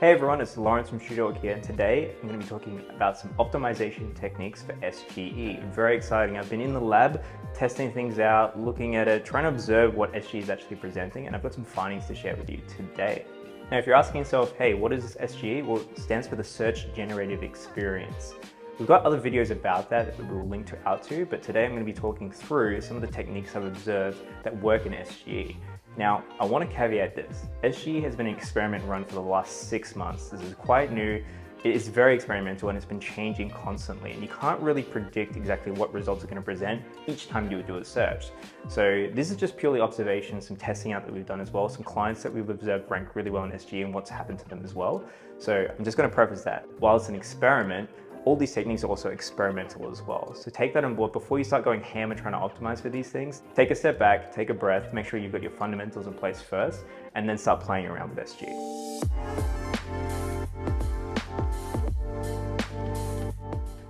Hey everyone, it's Lawrence from StudioHawk here, and today I'm going to be talking about some optimization techniques for SGE. Very exciting. I've been in the lab testing things out, looking at it, trying to observe what SGE is actually presenting, and I've got some findings to share with you today. Now, if you're asking yourself, hey, what is SGE? Well, it stands for the Search Generative Experience. We've got other videos about that we will link out to, but today I'm going to be talking through some of the techniques I've observed that work in SGE. Now, I want to caveat this. SGE has been an experiment run for the last 6 months. This is quite new. It is very experimental and it's been changing constantly. And you can't really predict exactly what results are going to present each time you do a search. So this is just purely observation, some testing out that we've done as well, some clients that we've observed rank really well in SGE and what's happened to them as well. So I'm just going to preface that. While it's an experiment, all these techniques are also experimental as well. So take that on board before you start going ham and trying to optimize for these things. Take a step back, take a breath, make sure you've got your fundamentals in place first, and then start playing around with SGE.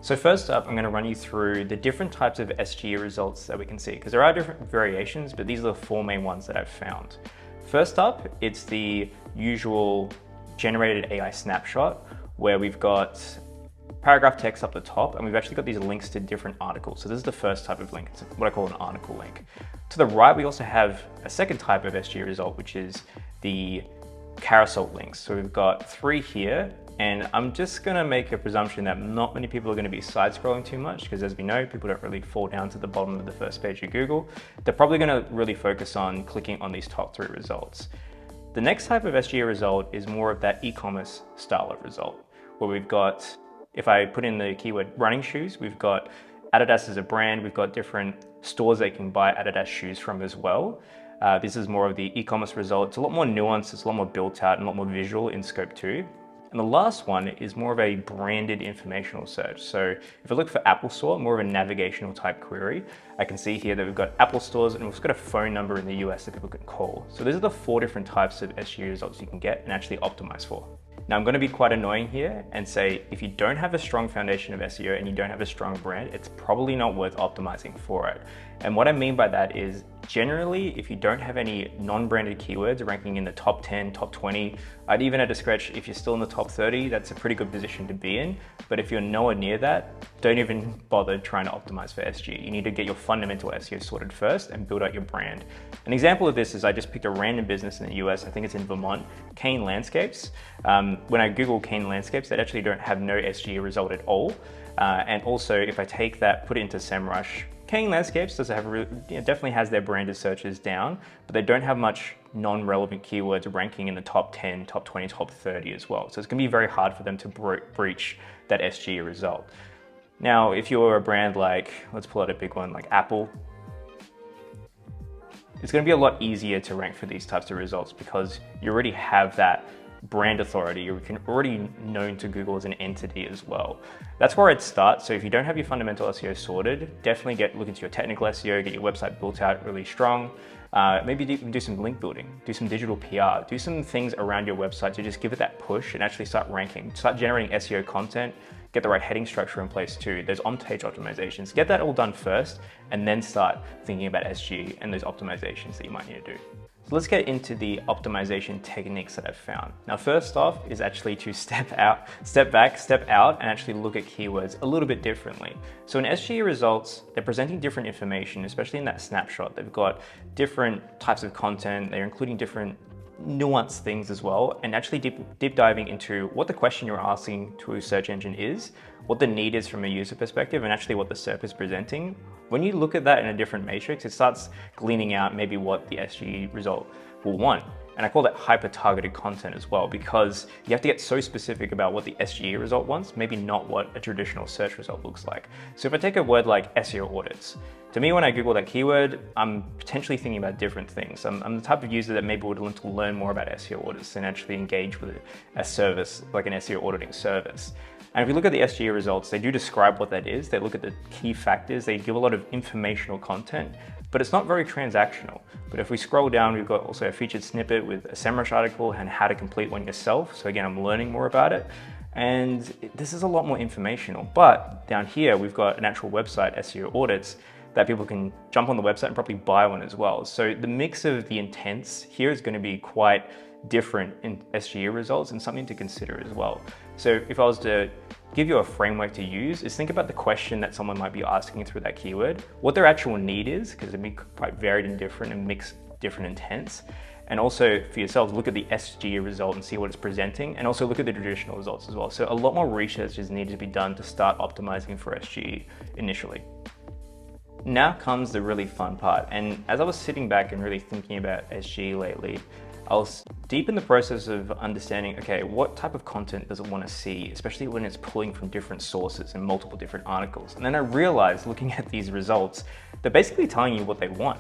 So first up, I'm going to run you through the different types of SGE results that we can see, because there are different variations, but these are the 4 main ones that I've found. First up, it's the usual generated AI snapshot, where we've got paragraph text up the top, and we've actually got these links to different articles. So this is the first type of link. It's what I call an article link. To the right, we also have a second type of SGE result, which is the carousel links. So we've got 3 here, and I'm just gonna make a presumption that not many people are gonna be side scrolling too much, because as we know, people don't really fall down to the bottom of the first page of Google. They're probably gonna really focus on clicking on these top 3 results. The next type of SGE result is more of that e-commerce style of result, where we've got, if I put in the keyword running shoes, we've got Adidas as a brand, we've got different stores they can buy Adidas shoes from as well. This is more of the e-commerce result. It's a lot more nuanced, it's a lot more built out and a lot more visual in scope 2. And the last one is more of a branded informational search. So if I look for Apple Store, more of a navigational type query, I can see here that we've got Apple stores and we've got a phone number in the US that people can call. So these are the 4 different types of SGE results you can get and actually optimize for. Now I'm going to be quite annoying here and say, if you don't have a strong foundation of SEO and you don't have a strong brand, it's probably not worth optimizing for it. And what I mean by that is, generally, if you don't have any non-branded keywords ranking in the top 10, top 20, I'd even add a scratch, if you're still in the top 30, that's a pretty good position to be in. But if you're nowhere near that, don't even bother trying to optimize for SGE. You need to get your fundamental SEO sorted first and build out your brand. An example of this is I just picked a random business in the US, I think it's in Vermont, Kane Landscapes. When I Google Kane Landscapes, they actually don't have no SGE result at all. And also, if I take that, put it into SEMrush, Kane Landscapes does have definitely has their branded searches down, but they don't have much non-relevant keywords ranking in the top 10, top 20, top 30 as well. So it's going to be very hard for them to breach that SGE result. Now, if you're a brand like, let's pull out a big one like Apple, it's going to be a lot easier to rank for these types of results because you already have that brand authority. You're already known to Google as an entity as well. That's where I'd start. So if you don't have your fundamental SEO sorted, definitely look into your technical SEO, get your website built out really strong. Maybe do some link building, do some digital PR, do some things around your website to just give it that push and actually start ranking, start generating SEO content, get the right heading structure in place too. There's on-page optimizations. Get that all done first and then start thinking about SGE and those optimizations that you might need to do. So let's get into the optimization techniques that I've found. Now, first off is actually to step back, step out, and actually look at keywords a little bit differently. So in SGE results, they're presenting different information, especially in that snapshot. They've got different types of content. They're including different nuanced things as well, and actually deep diving into what the question you're asking to a search engine is, what the need is from a user perspective, and actually what the SERP is presenting. When you look at that in a different matrix, it starts gleaning out maybe what the SGE result will want. And I call that hyper-targeted content as well, because you have to get so specific about what the SGE result wants, maybe not what a traditional search result looks like. So if I take a word like SEO audits, to me, when I Google that keyword, I'm potentially thinking about different things. I'm the type of user that maybe would want to learn more about SEO audits and actually engage with a service, like an SEO auditing service. And if you look at the SGE results, they do describe what that is. They look at the key factors. They give a lot of informational content, but it's not very transactional. But if we scroll down, we've got also a featured snippet with a SEMrush article and how to complete one yourself. So again, I'm learning more about it. And this is a lot more informational. But down here, we've got an actual website, SEO audits, that people can jump on the website and probably buy one as well. So the mix of the intents here is going to be quite different in SGE results and something to consider as well. So if I was to give you a framework to use, is think about the question that someone might be asking through that keyword, what their actual need is, because it'd be quite varied and different and mix different intents. And also for yourselves, look at the SGE result and see what it's presenting, and also look at the traditional results as well. So a lot more research is needed to be done to start optimizing for SGE initially. Now comes the really fun part. And as I was sitting back and really thinking about SGE lately, I was deep in the process of understanding, okay, what type of content does it want to see, especially when it's pulling from different sources and multiple different articles. And then I realized, looking at these results, they're basically telling you what they want.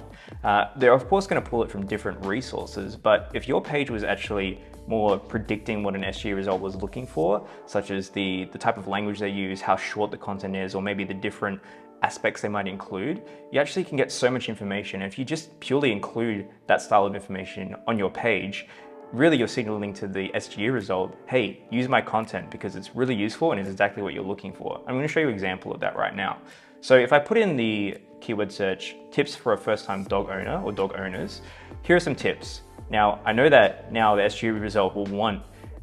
They're of course going to pull it from different resources, but if your page was actually more predicting what an SGE result was looking for, such as the type of language they use, how short the content is, or maybe the different aspects they might include, you actually can get so much information. And if you just purely include that style of information on your page, really you're signaling to the SGE result, hey, use my content because it's really useful and it's exactly what you're looking for. I'm going to show you an example of that right now. So if I put in the keyword search, tips for a first-time dog owner or dog owners, here are some tips. Now, I know that now the SGE result will want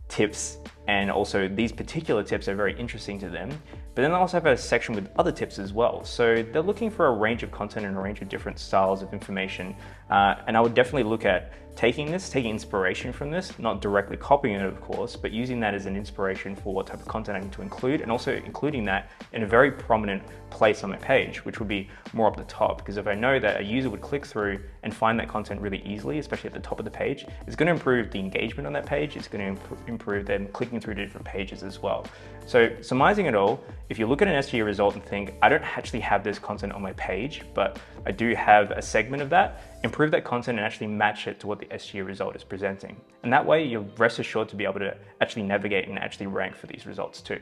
tips, and also these particular tips are very interesting to them. But then they also have a section with other tips as well. So they're looking for a range of content and a range of different styles of information. And I would definitely look at taking inspiration from this, not directly copying it, of course, but using that as an inspiration for what type of content I need to include, and also including that in a very prominent place on my page, which would be more up the top. Because if I know that a user would click through and find that content really easily, especially at the top of the page, it's going to improve the engagement on that page. It's going to improve them clicking through to different pages as well. So surmising it all, if you look at an SGE result and think, I don't actually have this content on my page, but I do have a segment of that, improve that content and actually match it to what the SGE result is presenting. And that way you're rest assured to be able to actually navigate and actually rank for these results too.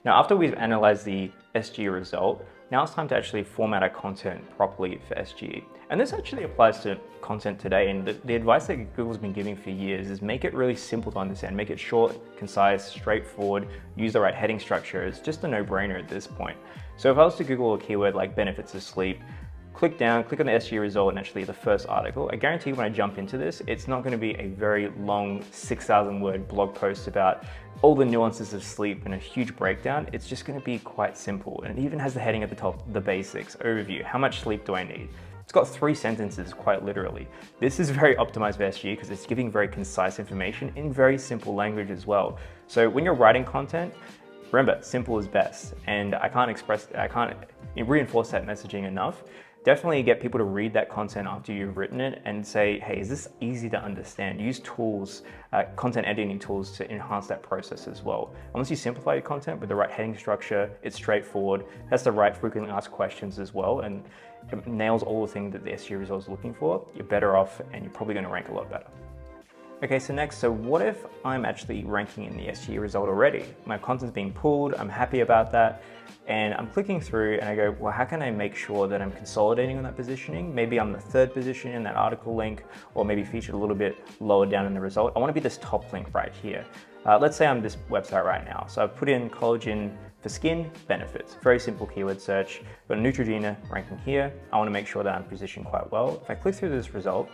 Now, after we've analyzed the SGE result, now it's time to actually format our content properly for SGE. And this actually applies to content today. And the advice that Google's been giving for years is make it really simple to understand, make it short, concise, straightforward, use the right heading structure. It's just a no-brainer at this point. So if I was to Google a keyword like benefits of sleep, click down, click on the SGE result and actually the first article, I guarantee when I jump into this, it's not going to be a very long 6,000 word blog post about all the nuances of sleep and a huge breakdown. It's just going to be quite simple. And it even has the heading at the top, the basics, overview, how much sleep do I need? It's got 3 sentences, quite literally. This is very optimized for SGE because it's giving very concise information in very simple language as well. So when you're writing content, remember, simple is best. And I can't reinforce that messaging enough. Definitely get people to read that content after you've written it and say, hey, is this easy to understand? Use tools, content editing tools to enhance that process as well. And once you simplify your content with the right heading structure, it's straightforward, has the right frequently asked questions as well, and it nails all the things that the SEO result is looking for, you're better off and you're probably going to rank a lot better. Okay, so next, so what if I'm actually ranking in the SGE result already? My content's being pulled, I'm happy about that, and I'm clicking through and I go, well, how can I make sure that I'm consolidating on that positioning? Maybe I'm the 3rd position in that article link, or maybe featured a little bit lower down in the result. I want to be this top link right here. Let's say I'm this website right now. So I've put in collagen for skin benefits, very simple keyword search, got Neutrogena ranking here. I want to make sure that I'm positioned quite well. If I click through this result,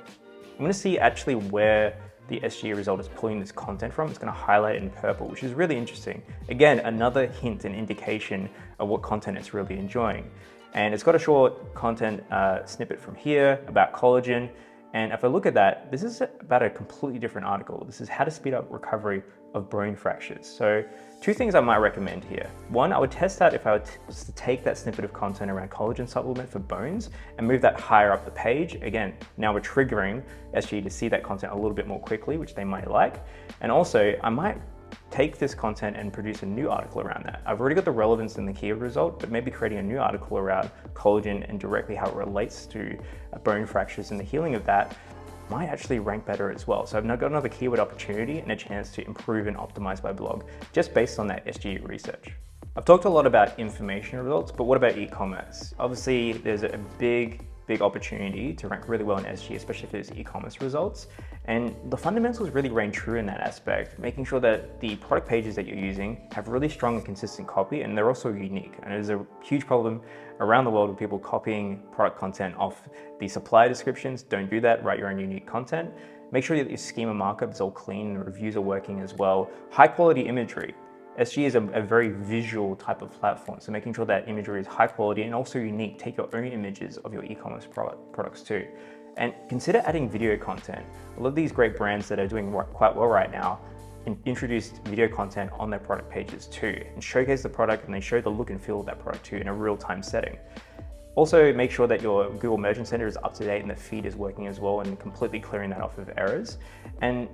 I'm going to see actually where the SGE result is pulling this content from. It's going to highlight it in purple, which is really interesting. Again, another hint and indication of what content it's really enjoying. And it's got a short content snippet from here about collagen. And if I look at that, this is about a completely different article. This is how to speed up recovery of bone fractures. So 2 things I might recommend here. 1, I would test out if I was to take that snippet of content around collagen supplement for bones and move that higher up the page. Again, now we're triggering SGE to see that content a little bit more quickly, which they might like. And also, I might take this content and produce a new article around that. I've already got the relevance in the keyword result, but maybe creating a new article around collagen and directly how it relates to bone fractures and the healing of that might actually rank better as well. So I've now got another keyword opportunity and a chance to improve and optimize my blog just based on that SGE research. I've talked a lot about information results, but what about e-commerce? Obviously, there's a big opportunity to rank really well in SGE, especially if there's e-commerce results. And the fundamentals really reign true in that aspect, making sure that the product pages that you're using have really strong and consistent copy, and they're also unique. And there's a huge problem around the world with people copying product content off the supplier descriptions. Don't do that, write your own unique content. Make sure that your schema markup is all clean and reviews are working as well. High quality imagery. SGE is a very visual type of platform, so making sure that imagery is high quality and also unique. Take your own images of your e-commerce products too. And consider adding video content. A lot of these great brands that are doing quite well right now introduced video content on their product pages too, and showcase the product, and they show the look and feel of that product too in a real-time setting. Also, make sure that your Google Merchant Center is up to date and the feed is working as well, and completely clearing that off of errors. And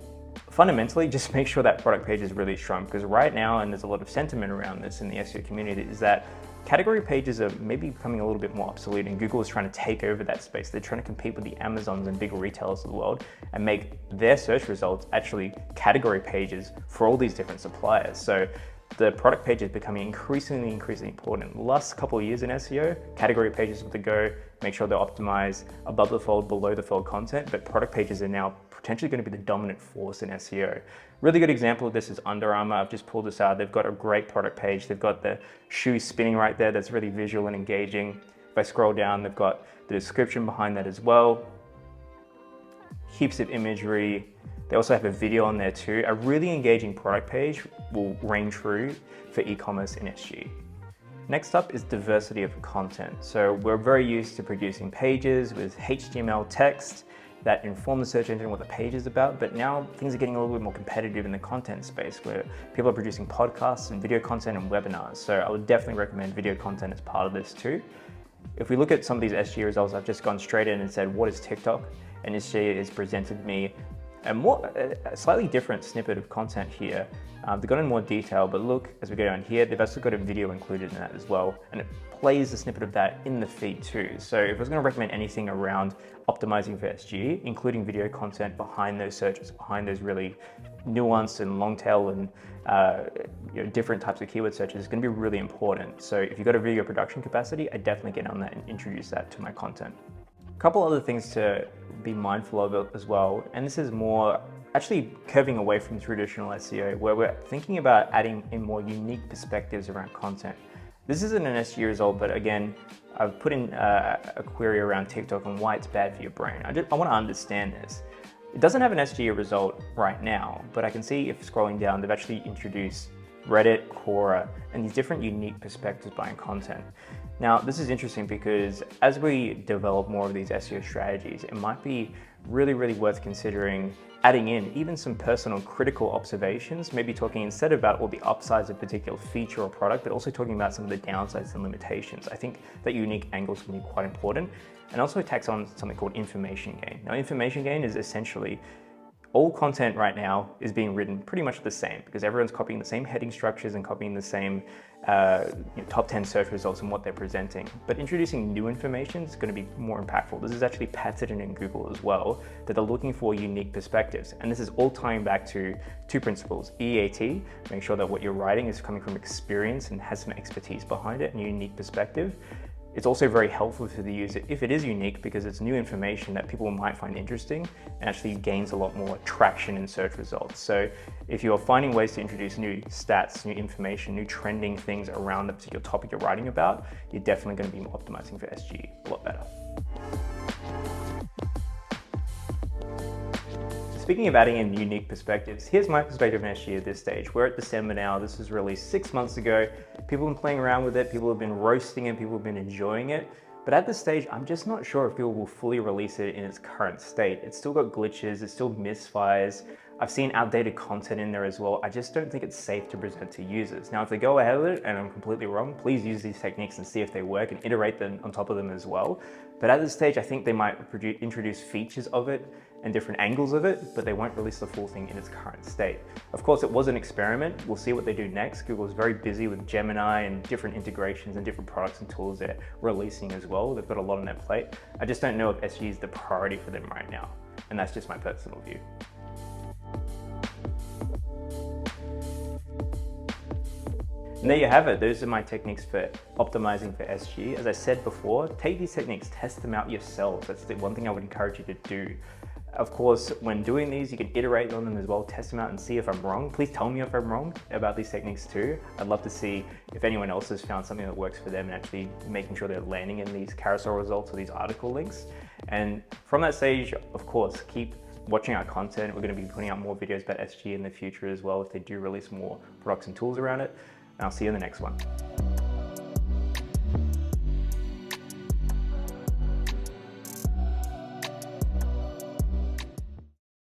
fundamentally, just make sure that product page is really strong, because right now, and there's a lot of sentiment around this in the SEO community, is that category pages are maybe becoming a little bit more obsolete, and Google is trying to take over that space. They're trying to compete with the Amazons and big retailers of the world and make their search results actually category pages for all these different suppliers. So the product page is becoming increasingly important. The last couple of years in SEO, category pages with the go, make sure they're optimized above the fold, below the fold content, but product pages are now potentially going to be the dominant force in SEO. Really good example of this is Under Armour. I've just pulled this out. They've got a great product page. They've got the shoe spinning right there. That's really visual and engaging. If I scroll down, they've got the description behind that as well. Heaps of imagery. They also have a video on there too. A really engaging product page will reign true for e-commerce in SGE. Next up is diversity of content. So we're very used to producing pages with HTML text that inform the search engine what the page is about, but now things are getting a little bit more competitive in the content space, where people are producing podcasts and video content and webinars. So I would definitely recommend video content as part of this too. If we look at some of these SGE results, I've just gone straight in and said, what is TikTok? And SGE has presented me a slightly different snippet of content here. They've gone in more detail, but look, as we go down here, they've also got a video included in that as well, and it plays a snippet of that in the feed too. So if I was going to recommend anything around optimizing for SGE, including video content behind those searches, behind those really nuanced and long tail and different types of keyword searches, is going to be really important. So if you've got a video production capacity, I definitely get on that and introduce that to my content. A couple other things to be mindful of as well, and this is more actually curving away from traditional SEO, where we're thinking about adding in more unique perspectives around content. This isn't an SGE result, but again, I've put in a query around TikTok and why it's bad for your brain. I want to understand this. It doesn't have an SGE result right now, but I can see if scrolling down, they've actually introduced Reddit, Quora, and these different unique perspectives behind content. Now, this is interesting because as we develop more of these SEO strategies, it might be really worth considering adding in even some personal critical observations, maybe talking instead about all the upsides of a particular feature or product, but also talking about some of the downsides and limitations. I think that unique angle is going to be quite important, and also tacks on something called information gain. Now, information gain is essentially all content right now is being written pretty much the same, because everyone's copying the same heading structures and copying the same top 10 search results and what they're presenting. But introducing new information is going to be more impactful. This is actually patented in Google as well, that they're looking for unique perspectives. And this is all tying back to two principles: EAT, make sure that what you're writing is coming from experience and has some expertise behind it and a unique perspective. It's also very helpful for the user if it is unique, because it's new information that people might find interesting and actually gains a lot more traction in search results. So if you're finding ways to introduce new stats, new information, new trending things around the particular topic you're writing about, you're definitely going to be optimizing for SGE a lot better. Speaking of adding in unique perspectives, here's my perspective on SGE at this stage. We're at December now. This was released 6 months ago. People have been playing around with it. People have been roasting it. People have been enjoying it. But at this stage, I'm just not sure if Google will fully release it in its current state. It's still got glitches. It still misfires. I've seen outdated content in there as well. I just don't think it's safe to present to users. Now, if they go ahead with it and I'm completely wrong, please use these techniques and see if they work and iterate them on top of them as well. But at this stage, I think they might introduce features of it and different angles of it, but they won't release the full thing in its current state. Of course, it was an experiment. We'll see what they do next. Google is very busy with Gemini and different integrations and different products and tools they're releasing as well. They've got a lot on their plate. I just don't know if SGE is the priority for them right now. And that's just my personal view. And there you have it. Those are my techniques for optimizing for SGE. As I said before, take these techniques, test them out yourselves. That's the one thing I would encourage you to do. Of course, when doing these, you can iterate on them as well, test them out and see if I'm wrong. Please tell me if I'm wrong about these techniques too. I'd love to see if anyone else has found something that works for them and actually making sure they're landing in these carousel results or these article links. And from that stage, of course, keep watching our content. We're going to be putting out more videos about SGE in the future as well if they do release more products and tools around it. And I'll see you in the next one.